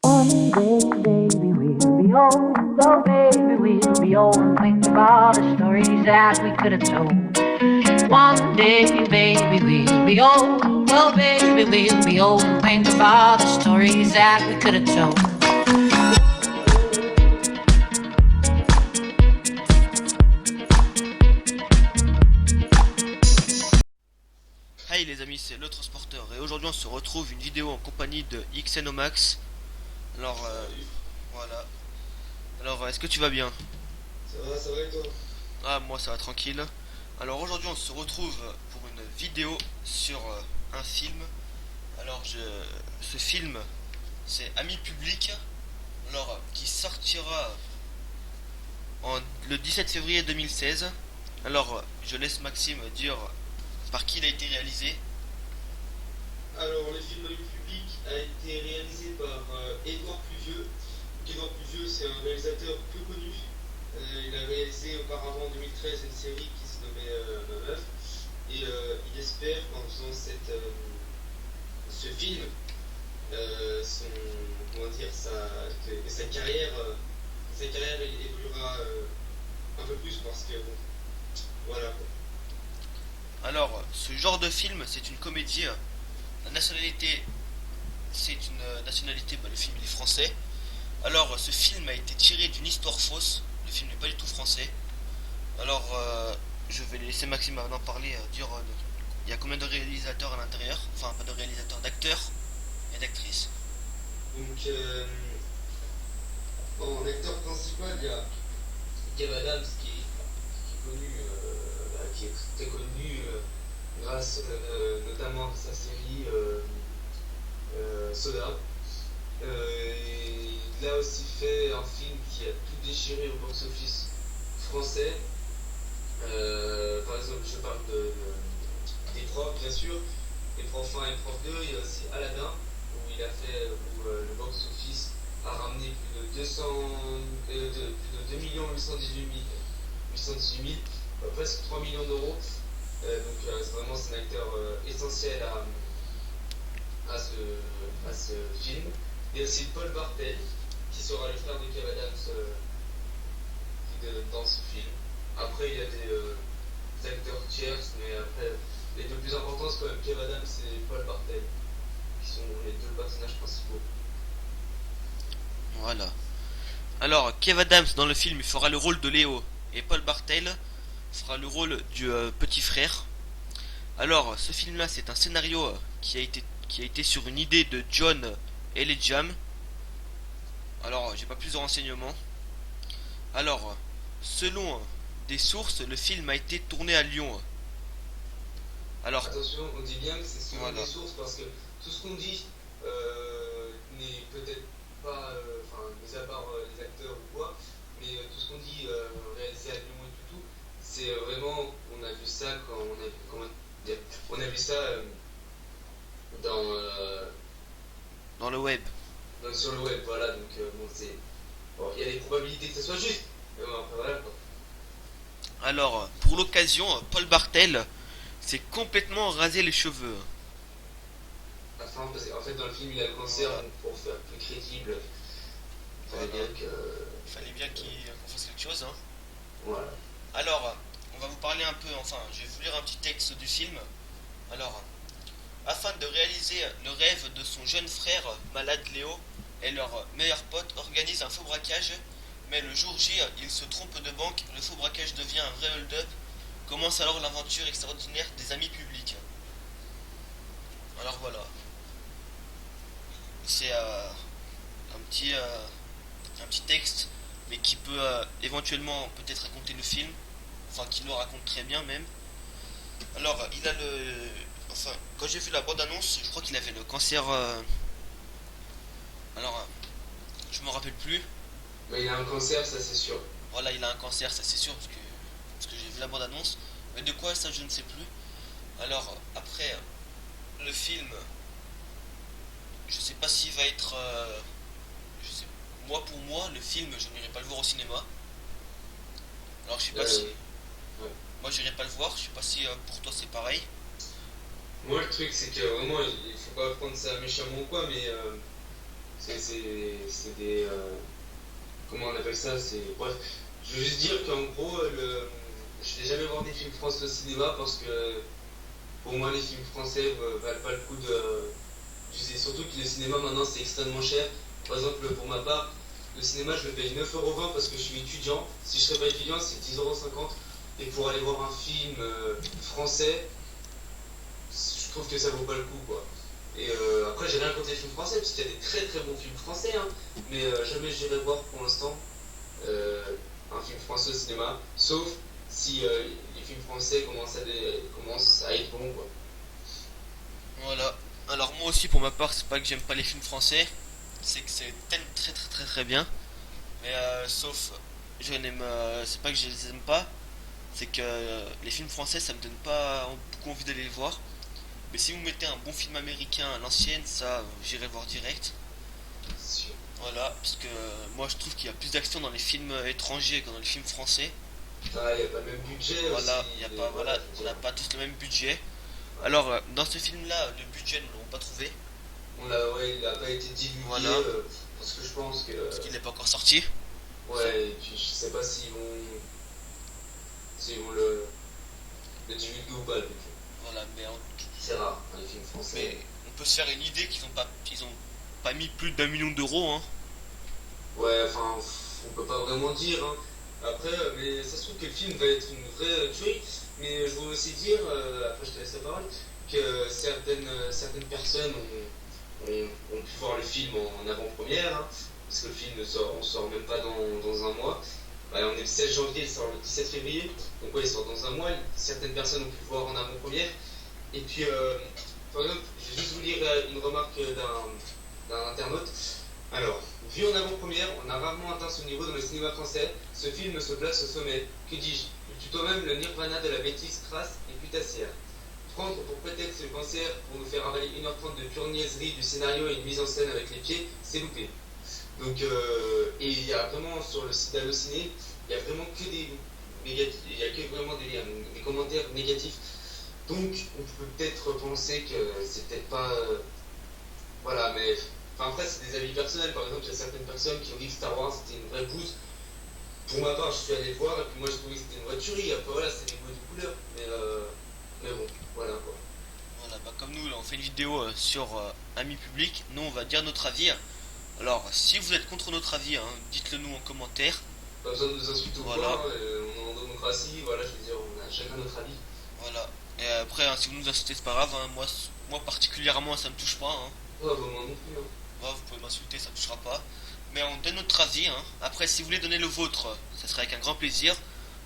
One day, baby, we'll be old. Oh, baby, we'll be old and think of all the stories that we could have told. One day, baby, we'll be old. Oh, baby, we'll be old and think of all the stories that we could have told. Hey les amis, c'est le transporteur et aujourd'hui on se retrouve une vidéo en compagnie de Xenomax. Alors voilà. Alors est-ce que tu vas bien? Ça va et toi? Ah moi ça va tranquille. Alors aujourd'hui on se retrouve pour une vidéo sur un film. Alors ce film c'est Ami Public. Alors qui sortira le 17 février 2016. Alors je laisse Maxime dire par qui il a été réalisé. Alors, le film Ami Public a été réalisé par Édouard Pluvieux. Édouard Pluvieux, c'est un réalisateur peu connu. Il a réalisé auparavant en 2013 une série qui se nommait Ma Meuf. Et il espère, en faisant ce film, que sa carrière évoluera un peu plus parce que, bon, voilà quoi. Alors, ce genre de film, c'est une comédie. La nationalité, c'est une nationalité, le film il est français. Alors, ce film a été tiré d'une histoire fausse. Le film n'est pas du tout français. Alors, je vais laisser Maxime maintenant parler, dire il y a combien de réalisateurs à l'intérieur. Enfin, pas de réalisateurs, d'acteurs et d'actrices. Donc, en acteur principal, il y a Kev Adams qui est très connu grâce notamment à sa série Soda. Il a aussi fait un film qui a tout déchiré au box-office français. Par exemple, je parle des profs, bien sûr, des profs 1 et prof 2. Il y a aussi Aladdin, où le box-office a ramené plus de 2 818 000, presque 3 millions d'euros. Donc c'est un acteur essentiel à ce film. Il y a aussi Paul Bartel, qui sera le frère de Kev Adams dans ce film. Après, il y a des acteurs tierces, mais après, les deux plus importants, c'est quand même Kev Adams et Paul Bartel, qui sont les deux personnages principaux. Voilà. Alors, Kev Adams dans le film, il fera le rôle de Léo. Et Paul Bartel fera le rôle du petit frère. Alors, ce film-là, c'est un scénario qui a été sur une idée de John Elejam. Alors, j'ai pas plus de renseignements. Alors, selon des sources, le film a été tourné à Lyon. Alors, attention, on dit bien que c'est selon voilà. des sources parce que tout ce qu'on dit n'est peut-être pas, mis à part les acteurs ou quoi, mais tout ce qu'on dit réalisé à Lyon et tout, c'est vraiment, on a vu ça quand on a vu ça Dans le web. sur le web, voilà, donc il y a des probabilités que ça soit juste, mais bon, après voilà quoi. Alors, pour l'occasion, Paul Bartel s'est complètement rasé les cheveux. Enfin, parce qu'en fait dans le film il a le cancer, donc pour faire plus crédible, il fallait bien qu'on fasse quelque chose. Voilà. Alors, on va vous parler un peu, je vais vous lire un petit texte du film. Alors, afin de réaliser le rêve de son jeune frère malade Léo et leur meilleur pote organisent un faux braquage, mais le jour J, ils se trompent de banque, le faux braquage devient un vrai hold-up. Commence alors l'aventure extraordinaire des amis publics. Alors voilà. C'est un petit texte, mais qui peut éventuellement peut-être raconter le film, qui le raconte très bien même. Alors il a quand j'ai vu la bande-annonce, je crois qu'il avait le cancer. Je me rappelle plus. Mais il a un cancer, ça c'est sûr. Voilà, il a un cancer, ça c'est sûr, parce que j'ai vu la bande-annonce. Mais de quoi, ça je ne sais plus. Alors après, le film, je sais pas s'il va être. Moi, pour moi, le film, je n'irai pas le voir au cinéma. Alors je sais pas si. Ouais. Moi, j'irai pas le voir. Je sais pas si pour toi c'est pareil. Moi, le truc, c'est que vraiment, il faut pas prendre ça méchamment ou quoi, mais c'est c'est des. Comment on appelle ça? Bref, je veux juste dire qu'en gros, je n'ai jamais voir des films français au cinéma parce que pour moi, les films français valent pas le coup de. Je sais surtout que le cinéma maintenant c'est extrêmement cher. Par exemple, pour ma part, le cinéma je le paye 9,20€ parce que je suis étudiant. Si je serais pas étudiant, c'est 10,50€. Et pour aller voir un film français, je trouve que ça vaut pas le coup, quoi. Et après, j'ai rien contre les films français, parce qu'il y a des très très bons films français, hein, mais jamais j'irai voir pour l'instant un film français au cinéma, sauf si les films français commencent à être bons, quoi. Voilà. Alors moi aussi pour ma part, c'est pas que j'aime pas les films français, c'est que c'est très très très très bien. Mais sauf, je n'aime, c'est pas que je les aime pas, c'est que les films français ça me donne pas beaucoup envie d'aller les voir. Mais si vous mettez un bon film américain à l'ancienne, ça j'irai voir direct. C'est sûr. Voilà, parce que moi je trouve qu'il y a plus d'action dans les films étrangers que dans les films français. Ah, il n'y a pas le même budget Voilà, aussi. il y a pas, voilà, je on veux n'a dire. pas tous le même budget. Alors dans ce film-là, le budget nous l'avons pas trouvé, Ouais, il n'a pas été divulgué voilà, parce que je pense que. parce qu'il n'est pas encore sorti. Ouais, et puis je sais pas s'ils vont le divulguer ou pas, le film. Voilà, C'est rare, hein, les films français. mais on peut se faire une idée qu'ils ont pas mis plus d'1 million d'euros, hein. Ouais, enfin, on peut pas vraiment dire, hein. Après, mais ça se trouve que le film va être une vraie tuerie. Mais je veux aussi dire, après je te laisse la parole, que certaines personnes ont pu voir le film en avant-première, hein, parce que le film on sort même pas dans un mois. Ouais, on est le 16 janvier, il sort le 17 février, donc ouais, il sort dans un mois. Certaines personnes ont pu le voir en avant-première. Et puis, par exemple, je vais juste vous lire une remarque d'un internaute. Alors, vu en avant-première, on a rarement atteint ce niveau dans le cinéma français. Ce film se place au sommet. Que dis-je? Plutôt même le nirvana de la bêtise crasse et putassière. Prendre pour prétexte le cancer pour nous faire avaler 1h30 de pure niaiserie du scénario et une mise en scène avec les pieds, c'est loupé. Donc, et il y a vraiment sur le site d'Allociné, il y a vraiment que des négatifs, il y a que vraiment des commentaires négatifs. Donc, on peut peut-être penser que c'est peut-être pas, voilà, mais enfin, après c'est des avis personnels. Par exemple, il y a certaines personnes qui ont dit que Star Wars c'était une vraie bouse. Pour ma part, je suis allé le voir et puis moi je trouvais que c'était une vraie tuerie. Après voilà, c'est des goûts de couleur, mais bon, voilà quoi. Voilà, bah comme nous, là, on fait une vidéo sur Amis Public, nous on va dire notre avis. Alors, si vous êtes contre notre avis, hein, dites-le nous en commentaire. Pas besoin de nous insulter ou Voilà. quoi, hein, on est en démocratie, voilà, je veux dire, on a chacun notre avis. Voilà. Et après, hein, si vous nous insultez, c'est pas grave, hein, moi particulièrement, ça me touche pas, hein. Ouais, bah, moi non plus, hein. Ouais, vous pouvez m'insulter, ça ne touchera pas. Mais on donne notre avis, hein. Après, si vous voulez donner le vôtre, ça serait avec un grand plaisir.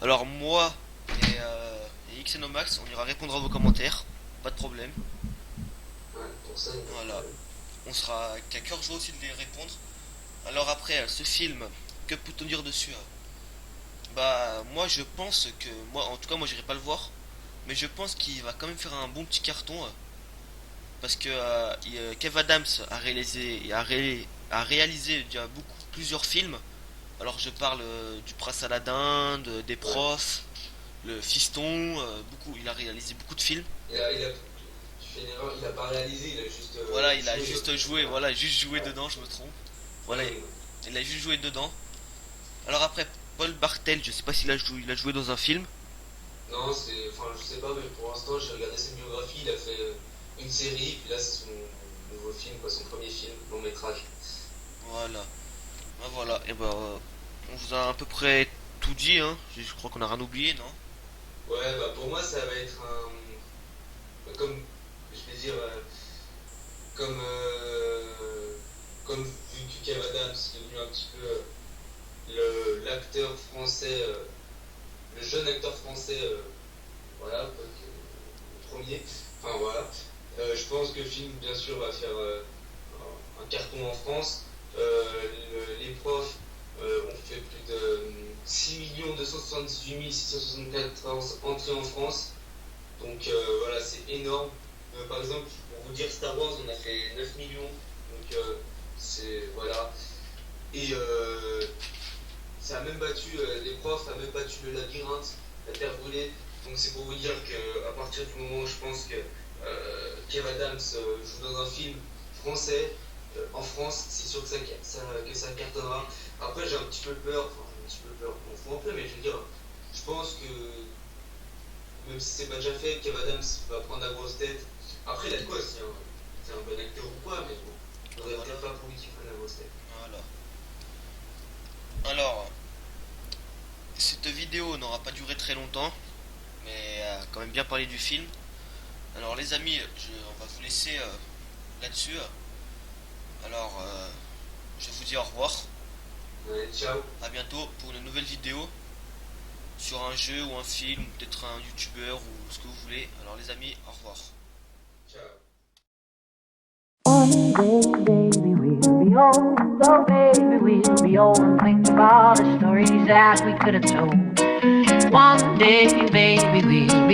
Alors, moi et Xenomax, on ira répondre à vos commentaires. Pas de problème. Ouais, pour ça, il y a pas de Voilà. problème. On sera qu'à cœur joie aussi de les répondre. Alors, après, ce film, que peut-on dire dessus, hein? Bah, moi, je pense que. Moi, en tout cas, moi, j'irai pas le voir. Mais je pense qu'il va quand même faire un bon petit carton. Parce que Kev Adams a réalisé déjà plusieurs films. Alors je parle du Prince Aladdin, des Ouais. profs, le Fiston, beaucoup. Il a réalisé beaucoup de films. Tu fais une erreur, il a pas réalisé, il a juste. Voilà, il a joué, juste quoi. joué, voilà, juste joué Ouais. dedans, je me trompe. Voilà, Ouais. il a juste joué dedans. Alors après, Paul Bartel, je sais pas s'il a joué dans un film. Non, enfin, je sais pas, mais pour l'instant, j'ai regardé sa biographie, il a fait une série, puis là, c'est son nouveau film, quoi, son premier film, long métrage. Voilà. Ben voilà, et ben on vous a à peu près tout dit, hein. Je crois qu'on a rien oublié, non? Ouais, bah pour moi, ça va être comme, je vais dire, comme, comme vu que Kev Adams est devenu un petit peu l'acteur français, le jeune acteur français, voilà, quoi, le premier, enfin voilà. Je pense que le film, bien sûr, va faire un carton en France. Les profs ont fait plus de 6 278 674 entrées en France. Donc voilà, c'est énorme. Par exemple, pour vous dire, Star Wars, on a fait 9 millions. Donc c'est. Voilà. Et ça a même battu, les profs a même battu le labyrinthe, la terre brûlée. Donc c'est pour vous dire qu'à partir du moment où je pense que Kev Adams joue dans un film français, en France, c'est sûr que ça cartonnera. Après, j'ai un petit peu peur, on fout un peu, mais je veux dire, je pense que même si c'est pas déjà fait, Kev Adams va prendre la grosse tête. Après, il a de quoi aussi, hein. C'est un bon acteur ou quoi, mais bon, il faudrait peut-être pas pour lui qu'il prenne la grosse tête. Voilà. Alors, cette vidéo n'aura pas duré très longtemps, mais quand même bien parlé du film. Alors les amis, on va vous laisser là-dessus. Alors, je vous dis au revoir. Ouais, ciao. À bientôt pour une nouvelle vidéo sur un jeu ou un film, peut-être un youtubeur ou ce que vous voulez. Alors les amis, au revoir. Ciao. One day, baby, we'll be old. Oh, baby, we'll be old and think of all the stories that we could have told. One day, baby, we'll be old.